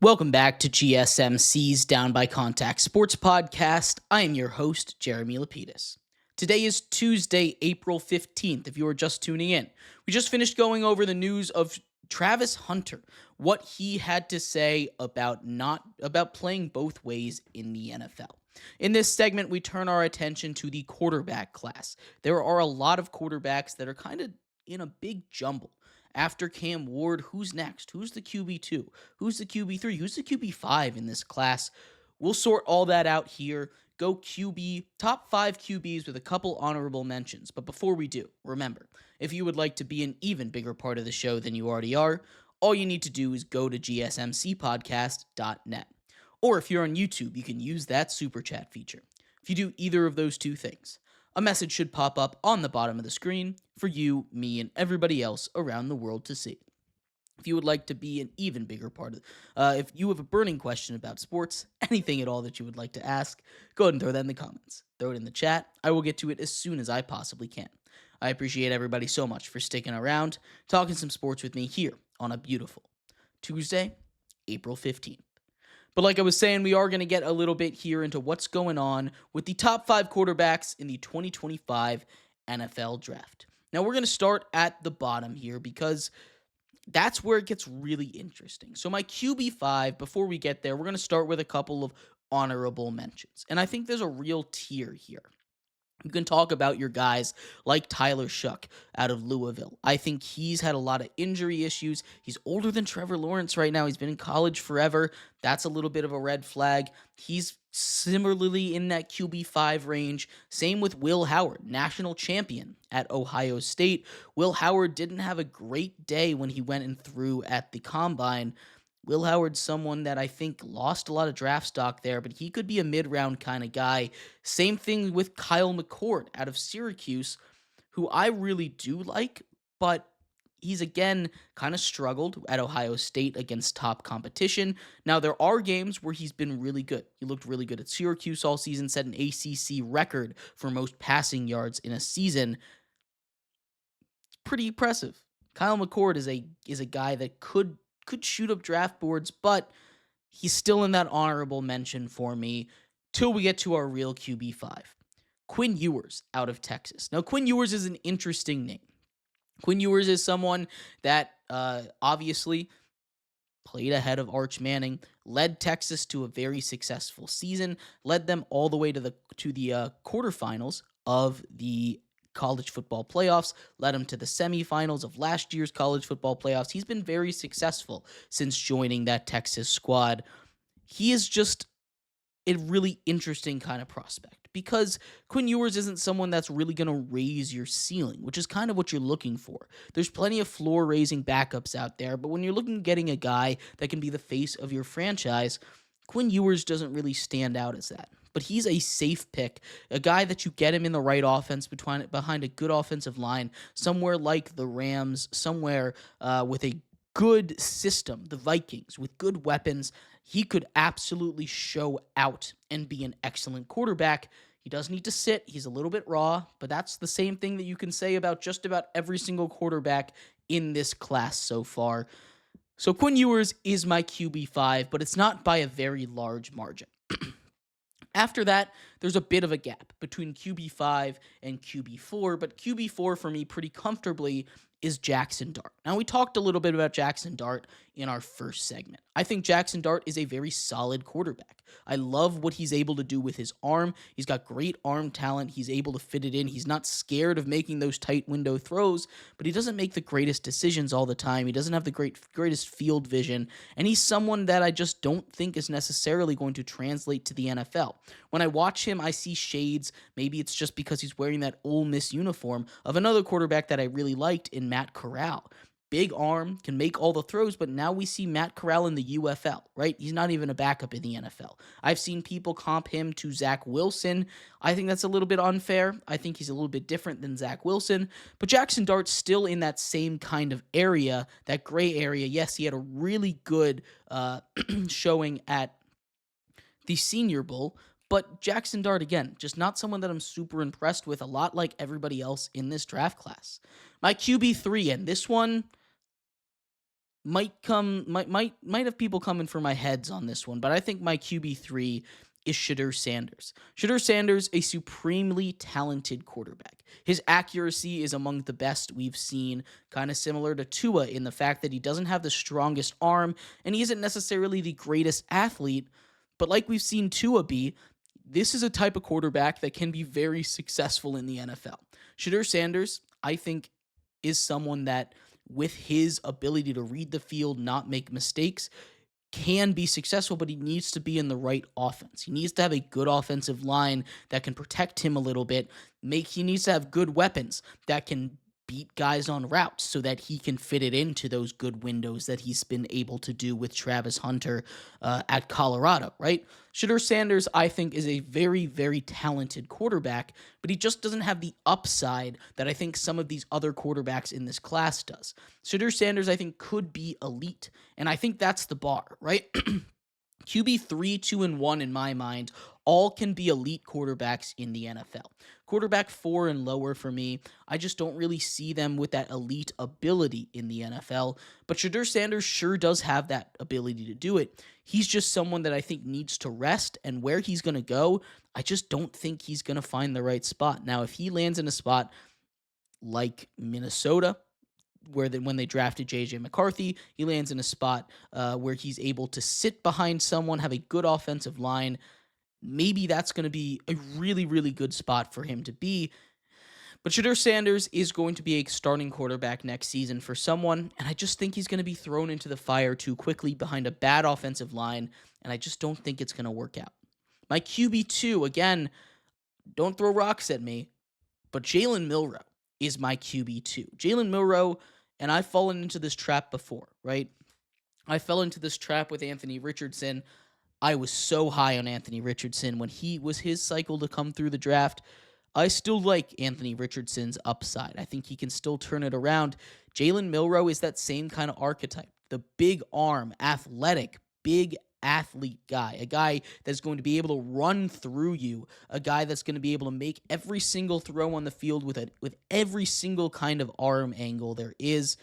Welcome back to GSMC's Down by Contact Sports Podcast. I am your host, Jeremy Lapidus. Today is Tuesday, April 15th, if you are just tuning in. We just finished going over the news of Travis Hunter, what he had to say about playing both ways in the NFL. In this segment, we turn our attention to the quarterback class. There are a lot of quarterbacks that are kind of in a big jumble. After Cam Ward, who's next? Who's the QB2? Who's the QB3? Who's the QB5 in this class? We'll sort all that out here. Go QB, top 5 QBs with a couple honorable mentions. But before we do, remember, if you would like to be an even bigger part of the show than you already are, all you need to do is go to gsmcpodcast.net. Or if you're on YouTube, you can use that super chat feature. If you do either of those two things, a message should pop up on the bottom of the screen for you, me, and everybody else around the world to see. If you would like to be an even bigger part of if you have a burning question about sports, anything at all that you would like to ask, go ahead and throw that in the comments. Throw it in the chat. I will get to it as soon as I possibly can. I appreciate everybody so much for sticking around, talking some sports with me here on a beautiful Tuesday, April 15th. But like I was saying, we are going to get a little bit here into what's going on with the top 5 quarterbacks in the 2025 NFL Draft. Now, we're going to start at the bottom here because that's where it gets really interesting. So my QB5, before we get there, we're going to start with a couple of honorable mentions. And I think there's a real tier here. You can talk about your guys like Tyler Shuck out of Louisville. I think he's had a lot of injury issues. He's older than Trevor Lawrence right now. He's been in college forever. That's a little bit of a red flag. He's similarly in that QB5 range. Same with Will Howard, national champion at Ohio State. Will Howard didn't have a great day when he went and threw at the combine. Will Howard's someone that I think lost a lot of draft stock there, but he could be a mid-round kind of guy. Same thing with Kyle McCord out of Syracuse, who I really do like, but he's again kind of struggled at Ohio State against top competition. Now, there are games where he's been really good. He looked really good at Syracuse all season, set an ACC record for most passing yards in a season. Pretty impressive. Kyle McCord is a guy that could shoot up draft boards, but he's still in that honorable mention for me till we get to our real QB5. Quinn Ewers out of Texas. Now, Quinn Ewers is an interesting name. Quinn Ewers is someone that obviously played ahead of Arch Manning, led Texas to a very successful season, led them all the way to the quarterfinals of the college football playoffs, led him to the semifinals of last year's college football playoffs. He's been very successful since joining that Texas squad. He is just a really interesting kind of prospect because Quinn Ewers isn't someone that's really going to raise your ceiling, which is kind of what you're looking for. There's plenty of floor-raising backups out there, but when you're looking at getting a guy that can be the face of your franchise, Quinn Ewers doesn't really stand out as that. But he's a safe pick, a guy that you get him in the right offense behind a good offensive line, somewhere like the Rams, somewhere with a good system, the Vikings, with good weapons. He could absolutely show out and be an excellent quarterback. He does need to sit. He's a little bit raw, but that's the same thing that you can say about just about every single quarterback in this class so far. So Quinn Ewers is my QB5, but it's not by a very large margin. After that, there's a bit of a gap between QB5 and QB4, but QB4 for me pretty comfortably is Jackson Dart. Now, we talked a little bit about Jackson Dart in our first segment. I think Jackson Dart is a very solid quarterback. I love what he's able to do with his arm. He's got great arm talent. He's able to fit it in. He's not scared of making those tight window throws, but he doesn't make the greatest decisions all the time. He doesn't have the greatest field vision, and he's someone that I just don't think is necessarily going to translate to the NFL. When I watch him, I see shades. Maybe it's just because he's wearing that Ole Miss uniform of another quarterback that I really liked in Matt Corral. Big arm, can make all the throws, but now we see Matt Corral in the UFL, right? He's not even a backup in the NFL. I've seen people comp him to Zach Wilson. I think that's a little bit unfair. I think he's a little bit different than Zach Wilson, but Jackson Dart's still in that same kind of area, that gray area. Yes, he had a really good showing at the Senior Bowl, but Jackson Dart, again, just not someone that I'm super impressed with, a lot like everybody else in this draft class. My QB3, and this one, might have people coming for my heads on this one, but I think my QB3 is Shadur Sanders. Shadur Sanders, a supremely talented quarterback. His accuracy is among the best we've seen, kind of similar to Tua in the fact that he doesn't have the strongest arm and he isn't necessarily the greatest athlete, but like we've seen Tua be, this is a type of quarterback that can be very successful in the NFL. Shadur Sanders, I think, is someone that, with his ability to read the field, not make mistakes, can be successful, but he needs to be in the right offense. He needs to have a good offensive line that can protect him a little bit. He needs to have good weapons that can beat guys on routes so that he can fit it into those good windows that he's been able to do with Travis Hunter at Colorado, right? Shadur Sanders, I think, is a very, very talented quarterback, but he just doesn't have the upside that I think some of these other quarterbacks in this class does. Shadur Sanders, I think, could be elite, and I think that's the bar, right? QB3, 2, and 1 in my mind all can be elite quarterbacks in the NFL. Quarterback 4 and lower for me, I just don't really see them with that elite ability in the NFL. But Shadur Sanders sure does have that ability to do it. He's just someone that I think needs to rest, and where he's going to go, I just don't think he's going to find the right spot. Now, if he lands in a spot like Minnesota, when they drafted J.J. McCarthy, he lands in a spot where he's able to sit behind someone, have a good offensive line. Maybe that's going to be a really, really good spot for him to be. But Shadur Sanders is going to be a starting quarterback next season for someone, and I just think he's going to be thrown into the fire too quickly behind a bad offensive line, and I just don't think it's going to work out. My QB2, again, don't throw rocks at me, but Jalen Milroe is my QB2. Jalen Milroe, and I've fallen into this trap before, right? I fell into this trap with Anthony Richardson. I was so high on Anthony Richardson when he was his cycle to come through the draft. I still like Anthony Richardson's upside. I think he can still turn it around. Jalen Milroe is that same kind of archetype. The big arm, athletic, big athlete guy. A guy that's going to be able to run through you. A guy that's going to be able to make every single throw on the field with every single kind of arm angle there is.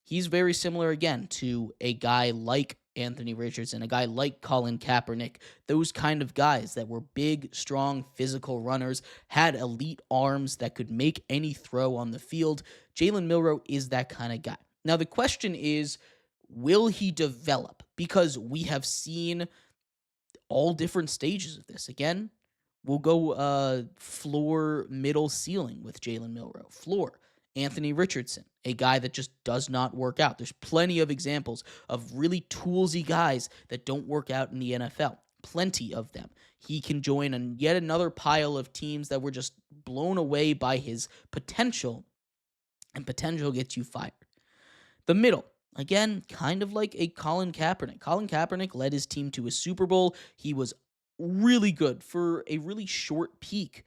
He's very similar, again, to a guy like Anthony Richardson, a guy like Colin Kaepernick, those kind of guys that were big, strong, physical runners, had elite arms that could make any throw on the field. Jalen Milroe is that kind of guy. Now, the question is, will he develop? Because we have seen all different stages of this. Again, we'll go floor, middle, ceiling with Jalen Milroe. Floor, Anthony Richardson, a guy that just does not work out. There's plenty of examples of really toolsy guys that don't work out in the NFL. Plenty of them. He can join yet another pile of teams that were just blown away by his potential, and potential gets you fired. The middle, again, kind of like a Colin Kaepernick. Colin Kaepernick led his team to a Super Bowl. He was really good for a really short peak,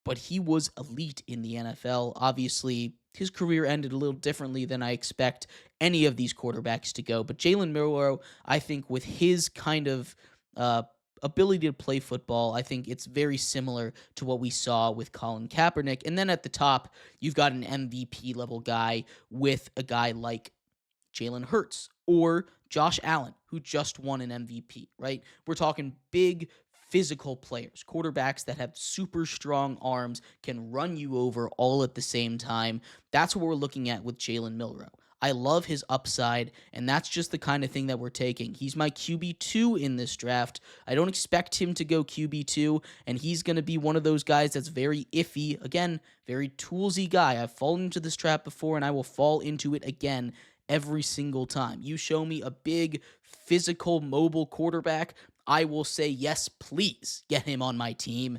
but he was elite in the NFL. Obviously, his career ended a little differently than I expect any of these quarterbacks to go. But Jalen Milroe, I think with his kind of ability to play football, I think it's very similar to what we saw with Colin Kaepernick. And then at the top, you've got an MVP level guy with a guy like Jalen Hurts or Josh Allen, who just won an MVP, right? We're talking big physical players, quarterbacks that have super strong arms, can run you over all at the same time. That's what we're looking at with Jalen Milroe. I love his upside, and that's just the kind of thing that we're taking. He's my QB2 in this draft. I don't expect him to go QB2, and he's going to be one of those guys that's very iffy. Again, very toolsy guy. I've fallen into this trap before, and I will fall into it again every single time. You show me a big, physical, mobile quarterback, I will say, yes, please get him on my team.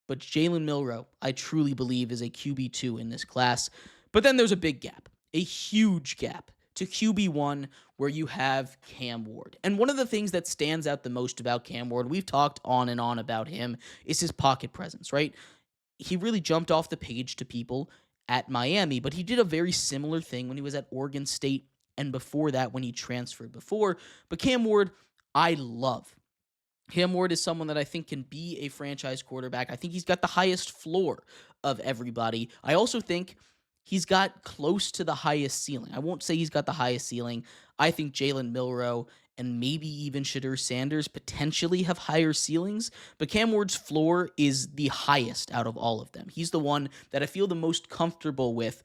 But Jalen Milroe, I truly believe, is a QB2 in this class. But then there's a big gap, a huge gap to QB1 where you have Cam Ward. And one of the things that stands out the most about Cam Ward, we've talked on and on about him, is his pocket presence, right? He really jumped off the page to people at Miami, but he did a very similar thing when he was at Oregon State and before that when he transferred before. But Cam Ward, I love. Cam Ward is someone that I think can be a franchise quarterback. I think he's got the highest floor of everybody. I also think he's got close to the highest ceiling. I won't say he's got the highest ceiling. I think Jalen Milroe and maybe even Shadur Sanders potentially have higher ceilings, but Cam Ward's floor is the highest out of all of them. He's the one that I feel the most comfortable with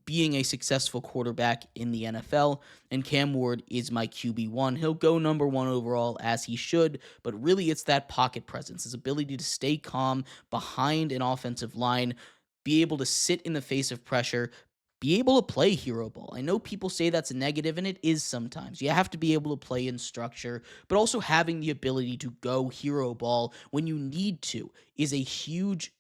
being a successful quarterback in the NFL, and Cam Ward is my QB1. He'll go number one overall as he should, but really it's that pocket presence, his ability to stay calm behind an offensive line, be able to sit in the face of pressure, be able to play hero ball. I know people say that's a negative, and it is sometimes. You have to be able to play in structure, but also having the ability to go hero ball when you need to is a huge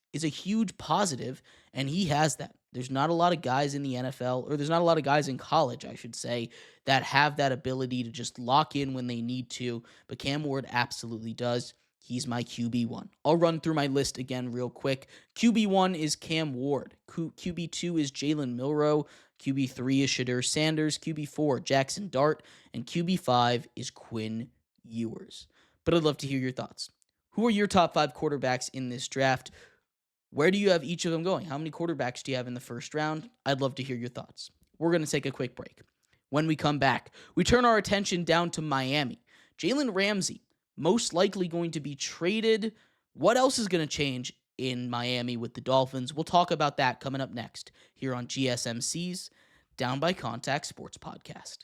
positive, and he has that. There's not a lot of guys in the NFL, or there's not a lot of guys in college, I should say, that have that ability to just lock in when they need to, but Cam Ward absolutely does. He's my QB1. I'll run through my list again real quick. QB1 is Cam Ward. QB2 is Jalen Milroe. QB3 is Shadur Sanders. QB4, Jackson Dart. And QB5 is Quinn Ewers. But I'd love to hear your thoughts. Who are your top 5 quarterbacks in this draft? Where do you have each of them going? How many quarterbacks do you have in the first round? I'd love to hear your thoughts. We're going to take a quick break. When we come back, we turn our attention down to Miami. Jalen Ramsey, most likely going to be traded. What else is going to change in Miami with the Dolphins? We'll talk about that coming up next here on GSMC's Down by Contact Sports Podcast.